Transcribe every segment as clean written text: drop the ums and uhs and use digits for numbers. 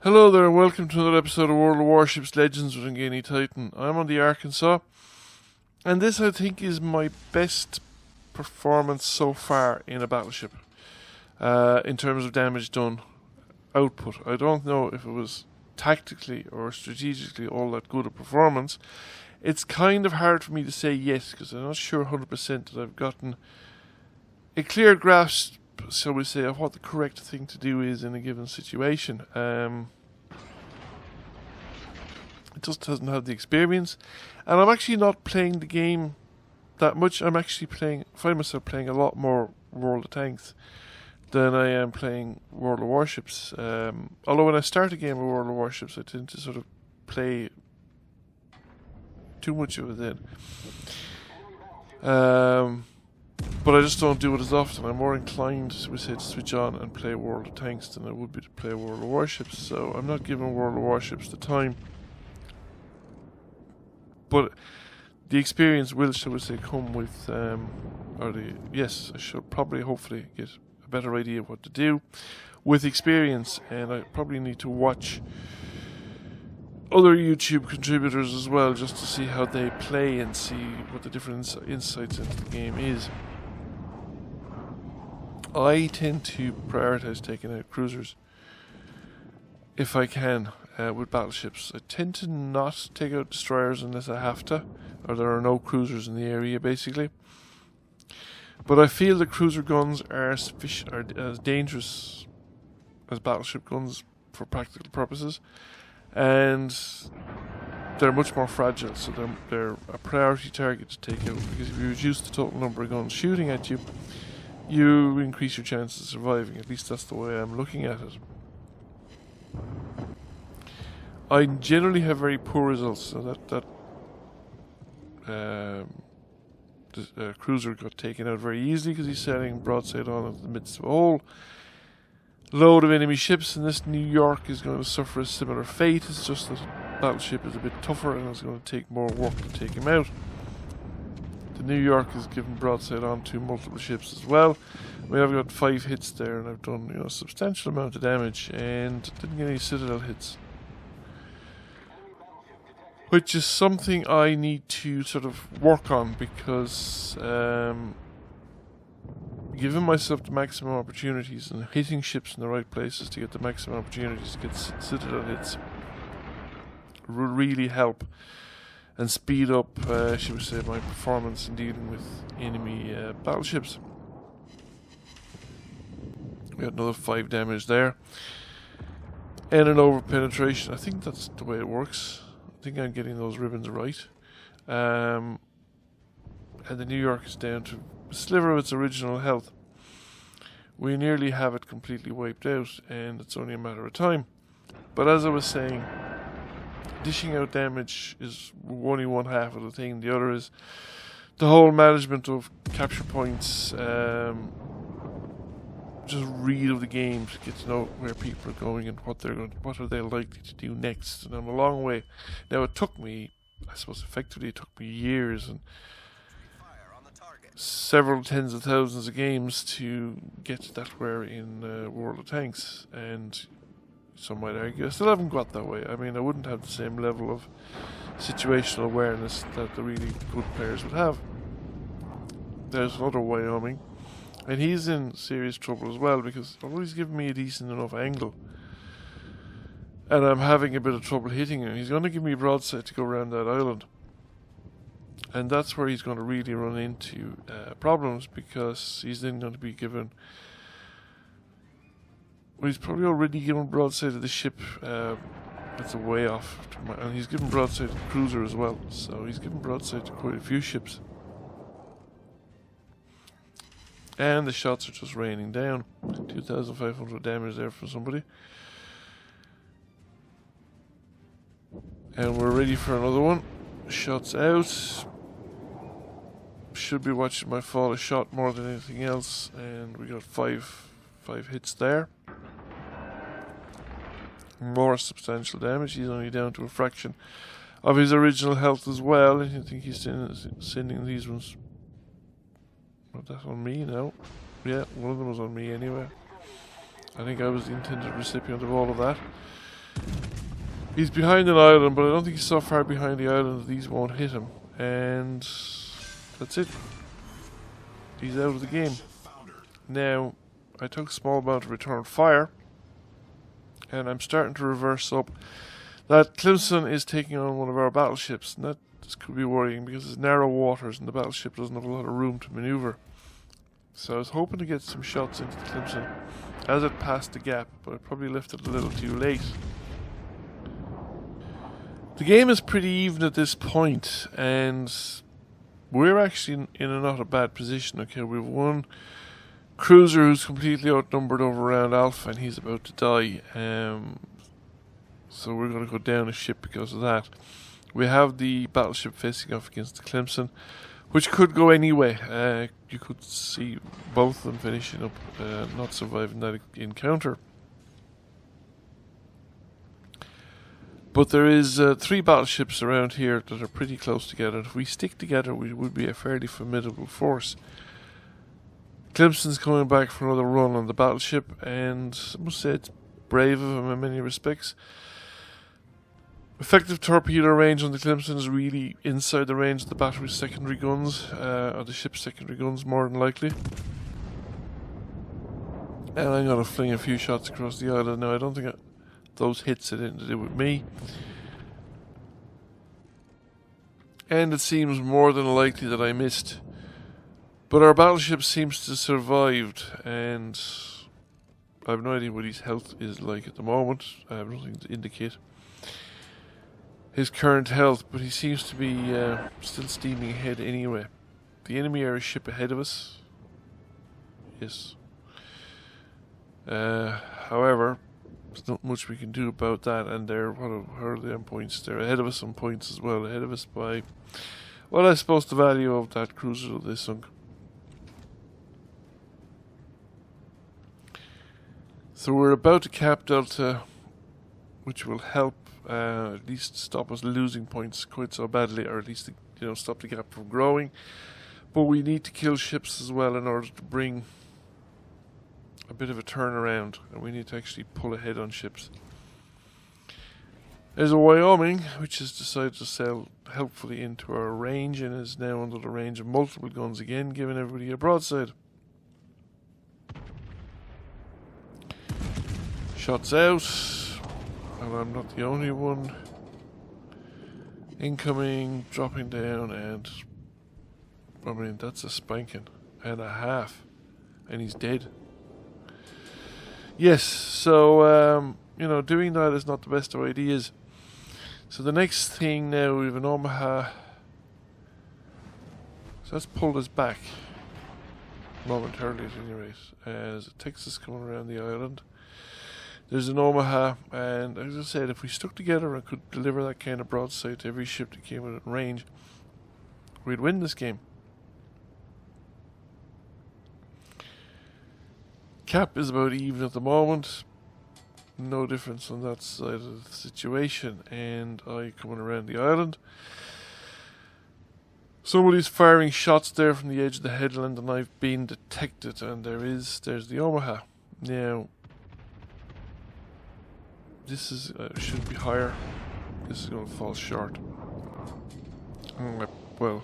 Hello there and welcome to another episode of World of Warships Legends with Ngani Titan. I'm on the Arkansas, and this I think is my best performance so far in a battleship in terms of damage done output. I don't know if it was tactically or strategically all that good a performance. It's kind of hard for me to say yes because I'm not sure 100% that I've gotten a clear grasp, shall we say, of what the correct thing to do is in a given situation. It just hasn't had the experience, and I'm actually not playing the game that much. I'm actually find myself playing a lot more World of Tanks than I am playing World of Warships. Although when I start a game of World of Warships, I tend to sort of play too much of it then. But I just don't do it as often. I'm more inclined, we say, to switch on and play World of Tanks than I would be to play World of Warships. So I'm not giving World of Warships the time. But the experience will, shall we say, come with, yes, I should probably, hopefully, get a better idea of what to do with experience. And I probably need to watch other YouTube contributors as well, just to see how they play and see what the different insights into the game is. I tend to prioritize taking out cruisers if I can with battleships. I tend to not take out destroyers unless I have to, or there are no cruisers in the area basically. But I feel the cruiser guns are as dangerous as battleship guns for practical purposes, and they're much more fragile, so they're a priority target to take out, because if you reduce the total number of guns shooting at you, you increase your chances of surviving. At least that's the way I'm looking at it. I generally have very poor results, so the cruiser got taken out very easily because he's sailing broadside on in the midst of a whole load of enemy ships, and this New York is going to suffer a similar fate. It's just that Battleship is a bit tougher and it's going to take more work to take him out. The New York is given broadside on to multiple ships as well. I mean, I've got 5 hits there and I've done a substantial amount of damage and didn't get any Citadel hits, which is something I need to sort of work on, because giving myself the maximum opportunities and hitting ships in the right places to get the maximum opportunities to get Citadel hits will really help and speed up, should we say, my performance in dealing with enemy battleships. We had another 5 damage there. And an over penetration. I think that's the way it works. I think I'm getting those ribbons right. And the New York is down to a sliver of its original health. We nearly have it completely wiped out, and it's only a matter of time. But as I was saying, dishing out damage is only one half of the thing. The other is the whole management of capture points, just read of the game to get to know where people are going and what are they likely to do next. And I'm a long way. Now it took me, I suppose effectively it took me years and several tens of thousands of games to get to that where in World of Tanks, and some might argue I still haven't got that way. I mean, I wouldn't have the same level of situational awareness that the really good players would have. There's another Wyoming, and he's in serious trouble as well, because although he's given me a decent enough angle and I'm having a bit of trouble hitting him, he's going to give me a broadside to go around that island. And that's where he's going to really run into problems, because he's then going to be given... Well, he's probably already given broadside to the ship that's a way off. And he's given broadside to the cruiser as well. So he's given broadside to quite a few ships. And the shots are just raining down. 2,500 damage there from somebody. And we're ready for another one. Shots out. Should be watching my fall of shot more than anything else. And we got five hits there. More substantial damage. He's only down to a fraction of his original health as well. I think he's sending these ones. Not that on me now. Yeah, one of them was on me anyway. I think I was the intended recipient of all of that. He's behind an island, but I don't think he's so far behind the island that these won't hit him. And that's it. He's out of the game. Now, I took a small amount of return fire, and I'm starting to reverse up. That Clemson is taking on one of our battleships, and that could be worrying because it's narrow waters and the battleship doesn't have a lot of room to maneuver. So I was hoping to get some shots into the Clemson as it passed the gap, but I probably left it a little too late. The game is pretty even at this point, and we're actually in a not a bad position. Okay, we've one cruiser who's completely outnumbered over around Alpha, and he's about to die. So we're going to go down a ship because of that. We have the battleship facing off against the Clemson, which could go any way. You could see both of them finishing up, not surviving that encounter. But there is 3 battleships around here that are pretty close together. If we stick together, we would be a fairly formidable force. Clemson's coming back for another run on the battleship, and I must say it's brave of him in many respects. Effective torpedo range on the Clemson is really inside the range of the battery's secondary guns, or the ship's secondary guns more than likely. And I'm going to fling a few shots across the island. Now, I don't think those hits had anything to do with me. And it seems more than likely that I missed. But our battleship seems to have survived, and I have no idea what his health is like at the moment. I have nothing to indicate his current health, but he seems to be still steaming ahead anyway. The enemy are a ship ahead of us. Yes. However, there's not much we can do about that, and they're, what are they on points? They're ahead of us on points as well, ahead of us by, well, I suppose the value of that cruiser that they sunk. So we're about to cap Delta, which will help at least stop us losing points quite so badly, or at least, stop the gap from growing. But we need to kill ships as well in order to bring a bit of a turnaround, and we need to actually pull ahead on ships. There's a Wyoming, which has decided to sail helpfully into our range and is now under the range of multiple guns again, giving everybody a broadside. Shots out. And I'm not the only one. Incoming, dropping down, and I mean, that's a spanking and a half, and he's dead. Yes, so doing that is not the best of ideas. So the next thing now, we have an Omaha. So let's pull this back momentarily at any rate. There's a Texas coming around the island. There's an Omaha, and as I said, if we stuck together and could deliver that kind of broadside to every ship that came within range, we'd win this game. Cap is about even at the moment. No difference on that side of the situation, and I coming around the island. Somebody's firing shots there from the edge of the headland, and I've been detected, and there's the Omaha. Now, this is should be higher. This is going to fall short. Well,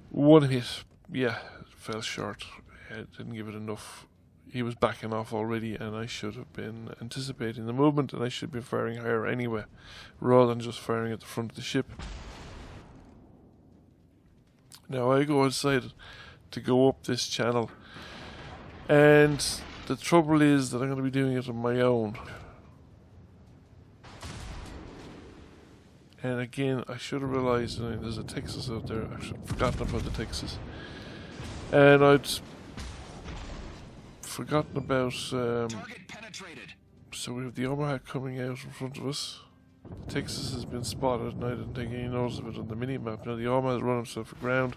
one hit, yeah, fell short. It didn't give it enough. He was backing off already, and I should have been anticipating the movement, and I should be firing higher anyway, rather than just firing at the front of the ship. Now I decided to go up this channel, and the trouble is that I'm going to be doing it on my own. And again, I should have realised there's a Texas out there. I should have forgotten about the Texas. And I'd forgotten about... so we have the Omaha coming out in front of us. The Texas has been spotted, and I didn't take any notice of it on the mini-map. Now the Omaha has run himself aground,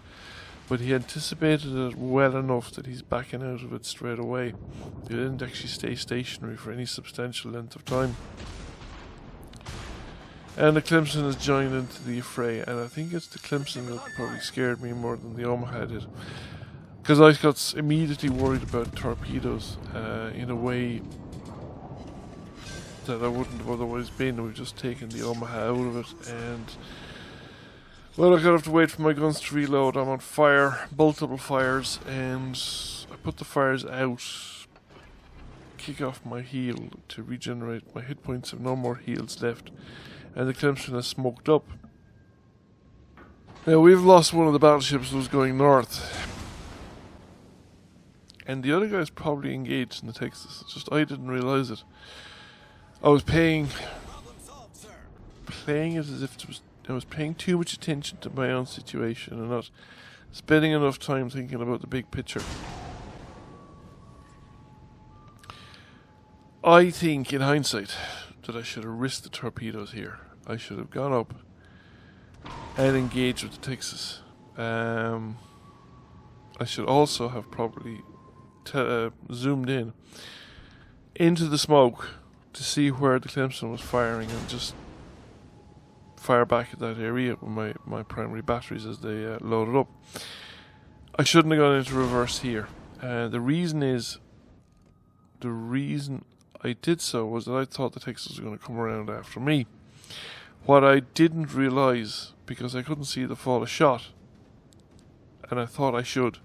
but he anticipated it well enough that he's backing out of it straight away. He didn't actually stay stationary for any substantial length of time. And the Clemson has joined into the affray, and I think it's the Clemson that probably scared me more than the Omaha did. Because I got immediately worried about torpedoes. In a way, that I wouldn't have otherwise been. We've just taken the Omaha out of it, and well, I'm gonna have to wait for my guns to reload. I'm on fire, multiple fires, and I put the fires out, kick off my heal to regenerate. My hit points have no more heals left, and the Clemson has smoked up. Now, we've lost one of the battleships that was going north, and the other guy's probably engaged in the Texas. It's just I didn't realise it. I was playing it as if I was paying too much attention to my own situation and not spending enough time thinking about the big picture. I think, in hindsight, that I should have risked the torpedoes here. I should have gone up and engaged with the Texas. I should also have probably zoomed in into the smoke to see where the Clemson was firing and just fire back at that area with my primary batteries as they loaded up. I shouldn't have gone into reverse here. The reason I did so was that I thought the Texas was going to come around after me. What I didn't realise, because I couldn't see the fall of shot, and I thought I should.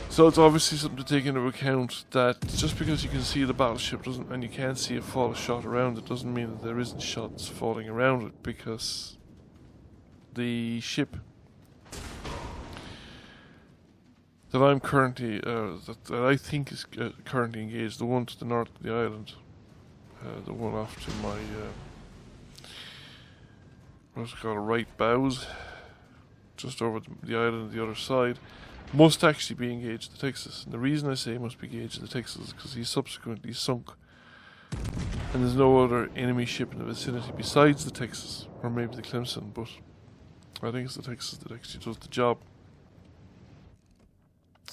So it's obviously something to take into account, that just because you can see the battleship and you can't see a fall of shot around it doesn't mean that there isn't shots falling around it, because the ship that I'm currently that I think is currently engaged, the one to the north of the island, the one off to my what's it called, right bows, just over the island on the other side, must actually be engaged the Texas. And the reason I say must be engaged the Texas is because he subsequently sunk, and there's no other enemy ship in the vicinity besides the Texas, or maybe the Clemson, but I think it's the Texas that actually does the job.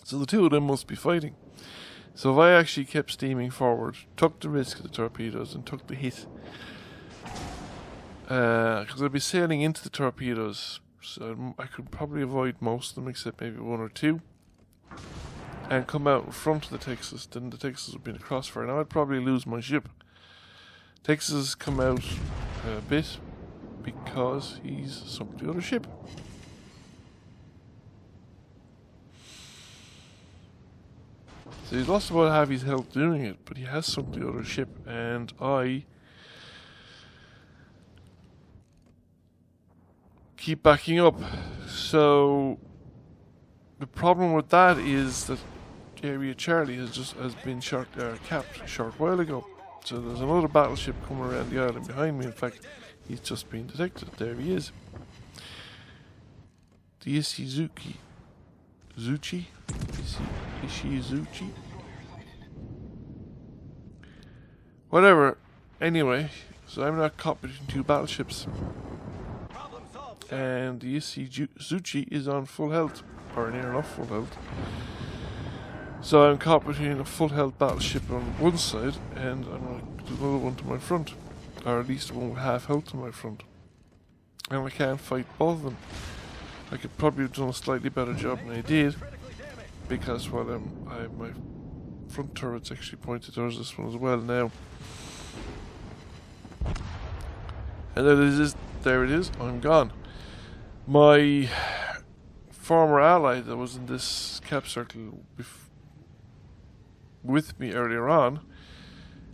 So the two of them must be fighting. So if I actually kept steaming forward, took the risk of the torpedoes and took the hit, because I'd be sailing into the torpedoes, so I could probably avoid most of them except maybe one or two, and come out in front of the Texas. Then the Texas would be in a crossfire. Now I'd probably lose my ship. Texas come out a bit because he's sunk the other ship. So he's lost about half his health doing it, but he has sunk the other ship, and I keep backing up. So the problem with that is that Area Charlie has been capped a short while ago. So there's another battleship coming around the island behind me. In fact, he's just been detected. There he is. The Ishizuchi. Whatever. Anyway, so I'm now caught between two battleships. And the Ishizuchi is on full health, or near enough full health. So I'm caught between a full health battleship on one side and another one to my front, or at least one with half health to my front. And I can't fight both of them. I could probably have done a slightly better job than I did, because my front turret's actually pointed towards this one as well now. And there it is, I'm gone. My former ally that was in this cap circle with me earlier on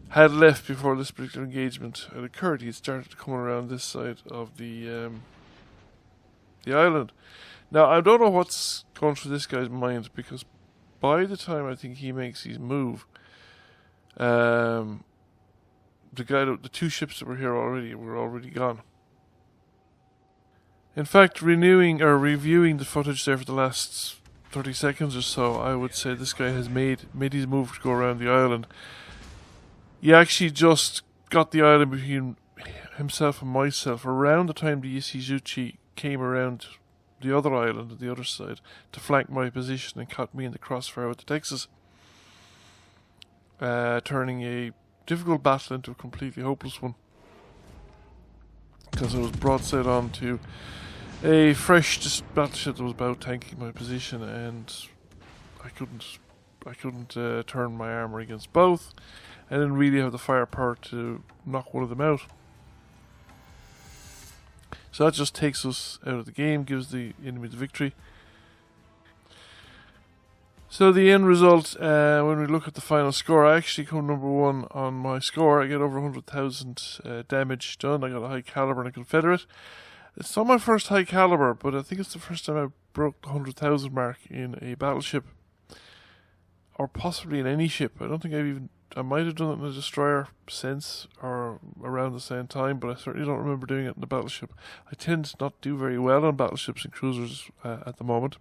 had left before this particular engagement had occurred. He had started to come around this side of the island. Now, I don't know what's going through this guy's mind, because by the time I think he makes his move, the two ships that were here already were already gone. In fact, reviewing the footage there for the last 30 seconds or so, I would say this guy has made his move to go around the island. He actually just got the island between himself and myself around the time the Ishizuchi came around the other island on the other side to flank my position and caught me in the crossfire with the Texas, turning a difficult battle into a completely hopeless one, because I was broadside on to a fresh battleship that was about tanking my position, and I couldn't turn my armour against both, and then really have the firepower to knock one of them out. So that just takes us out of the game, gives the enemy the victory. So the end result, when we look at the final score, I actually come number 1 on my score. I get over 100,000 damage done. I got a high caliber and a Confederate. It's not my first high caliber, but I think it's the first time I broke the 100,000 mark in a battleship. Or possibly in any ship. I don't think I might have done it in a destroyer since, or around the same time, but I certainly don't remember doing it in a battleship. I tend to not do very well on battleships and cruisers at the moment.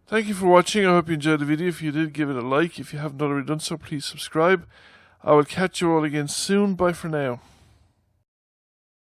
Thank you for watching. I hope you enjoyed the video. If you did, give it a like. If you haven't already done so, please subscribe. I will catch you all again soon. Bye for now.